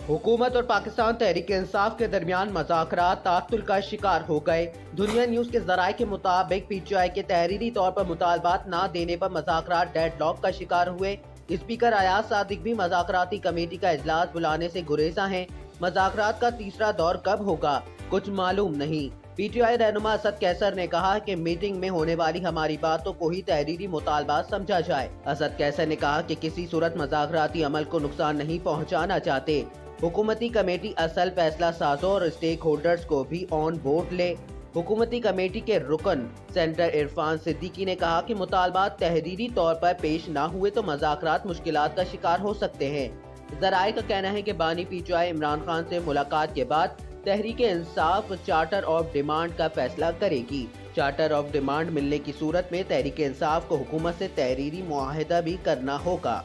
हुकूमत और पाकिस्तान तहरीक इंसाफ के दरमियान मज़ाकरात तातुल का शिकार हो गए। दुनिया न्यूज के जराये के मुताबिक PTI के तहरीरी तौर पर मुतालबात न देने पर मज़ाकरात डेडलॉक का शिकार हुए। स्पीकर अयाज सादिक भी मज़ाकराती कमेटी का इजलास बुलाने से गुरेजा हैं। मज़ाकरात का तीसरा दौर कब होगा कुछ मालूम नहीं। PTI रहनुमा असद कैसर ने कहा कि मीटिंग में होने वाली हमारी बातों को ही तहरीरी मुतालबात समझा जाए। असद कैसर ने कहा कि किसी सूरत मज़ाकराती अमल को नुकसान नहीं पहुँचाना चाहते। हुकूमती कमेटी असल फैसला साजों और स्टेक होल्डर्स को भी ऑन बोर्ड ले। हुकूमती कमेटी के रुकन सेनेटर इरफान सिद्दीकी ने कहा कि मुतालबात तहरीरी तौर पर पेश ना हुए तो मज़ाकरात मुश्किलात का शिकार हो सकते हैं। जराये का कहना है कि बानी PTI इमरान खान से मुलाकात के बाद Tehreek Insaf charter of demand का फैसला करेगी। चार्टर ऑफ डिमांड मिलने की सूरत में तहरीक इंसाफ को हुकूमत से तहरीरी मुआहदा भी करना होगा।